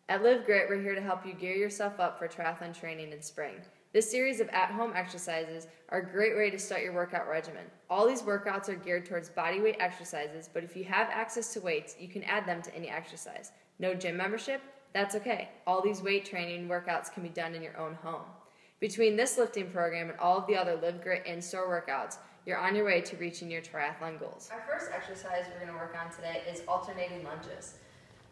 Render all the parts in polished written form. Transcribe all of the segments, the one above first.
At Live Grit, we're here to help you gear yourself up for triathlon training in spring. This series of at-home exercises are a great way to start your workout regimen. All these workouts are geared towards bodyweight exercises, but if you have access to weights, you can add them to any exercise. No gym membership? That's okay. All these weight training workouts can be done in your own home. Between this lifting program and all of the other Live Grit in-store workouts, you're on your way to reaching your triathlon goals. Our first exercise we're going to work on today is alternating lunges.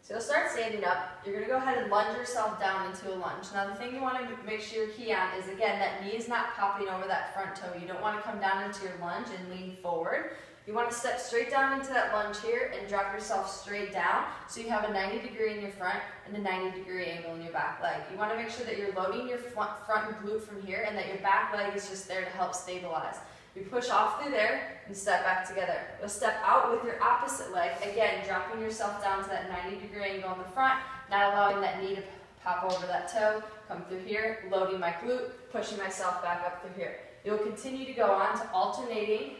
So you'll start standing up. You're going to go ahead and lunge yourself down into a lunge. Now the thing you want to make sure you're key on is, again, that knee is not popping over that front toe. You don't want to come down into your lunge and lean forward. You want to step straight down into that lunge here and drop yourself straight down so you have a 90 degree in your front and a 90 degree angle in your back leg. You want to make sure that you're loading your front glute from here and that your back leg is just there to help stabilize. You push off through there and step back together. You'll step out with your opposite leg, again, dropping yourself down to that 90 degree angle in the front, not allowing that knee to pop over that toe. Come through here, loading my glute, pushing myself back up through here. You'll continue to go on to alternating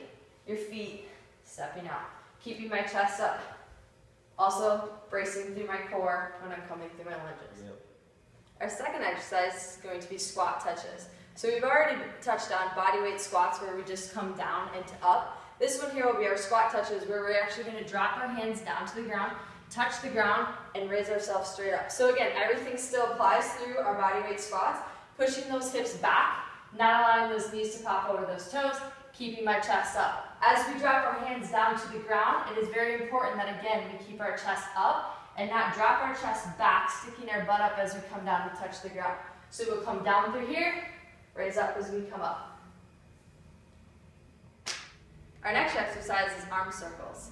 your feet, stepping out, keeping my chest up. Also bracing through my core when I'm coming through my lunges. Yep. Our second exercise is going to be squat touches. So we've already touched on bodyweight squats where we just come down and up. This one here will be our squat touches where we're actually going to drop our hands down to the ground, touch the ground, and raise ourselves straight up. So again, everything still applies through our bodyweight squats, pushing those hips back, not allowing those knees to pop over those toes, keeping my chest up. As we drop our hands down to the ground, it is very important that, again, we keep our chest up and not drop our chest back, sticking our butt up as we come down to touch the ground. So we'll come down through here, raise up as we come up. Our next exercise is arm circles.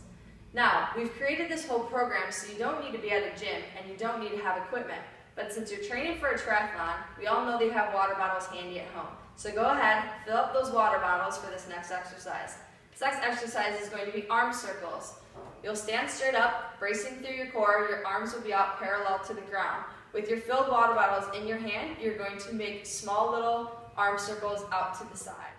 Now, we've created this whole program so you don't need to be at a gym and you don't need to have equipment. But since you're training for a triathlon, we all know they have water bottles handy at home. So go ahead, fill up those water bottles for this next exercise. This next exercise is going to be arm circles. You'll stand straight up, bracing through your core. Your arms will be out parallel to the ground. With your filled water bottles in your hand, you're going to make small little arm circles out to the side.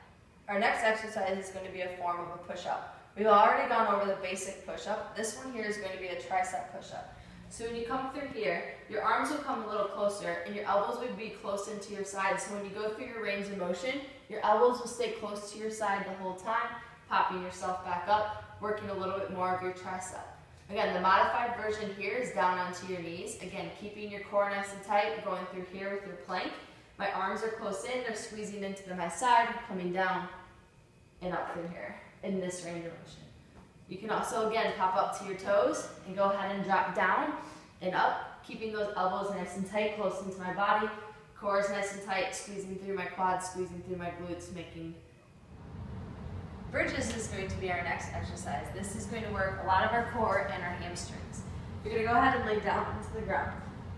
Our next exercise is going to be a form of a push-up. We've already gone over the basic push-up. This one here is going to be a tricep push-up. So when you come through here, your arms will come a little closer and your elbows would be close into your side. So when you go through your range of motion, your elbows will stay close to your side the whole time, popping yourself back up, working a little bit more of your tricep. Again, the modified version here is down onto your knees. Again, keeping your core nice and tight, going through here with your plank. My arms are close in, they're squeezing into my side, coming down and up through here in this range of motion. You can also, again, pop up to your toes and go ahead and drop down and up, keeping those elbows nice and tight, close into my body. Core is nice and tight, squeezing through my quads, squeezing through my glutes, making... Bridges is going to be our next exercise. This is going to work a lot of our core and our hamstrings. You're going to go ahead and lay down into the ground.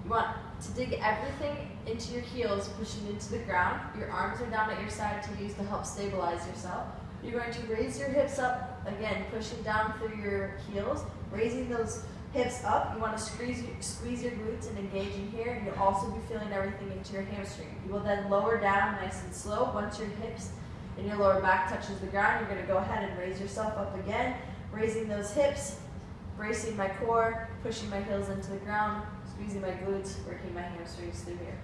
You want to dig everything into your heels, pushing into the ground. Your arms are down at your side to use to help stabilize yourself. You're going to raise your hips up, again, pushing down through your heels, raising those hips up. You want to squeeze your glutes and engage in here, and you'll also be feeling everything into your hamstring. You will then lower down nice and slow. Once your hips and your lower back touches the ground, you're going to go ahead and raise yourself up again, raising those hips, bracing my core, pushing my heels into the ground, squeezing my glutes, working my hamstrings through here.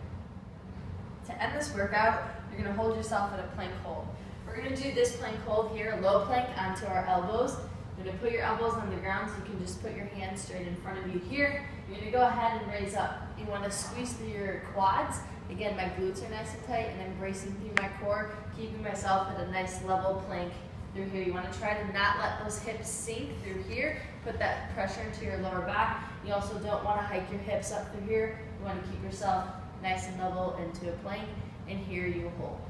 To end this workout, you're going to hold yourself in a plank hold. We're going to do this plank hold here, low plank onto our elbows. You're going to put your elbows on the ground so you can just put your hands straight in front of you here. You're going to go ahead and raise up. You want to squeeze through your quads. Again, my glutes are nice and tight and I'm bracing through my core, keeping myself at a nice level plank through here. You want to try to not let those hips sink through here. Put that pressure into your lower back. You also don't want to hike your hips up through here. You want to keep yourself nice and level into a plank, and here you hold.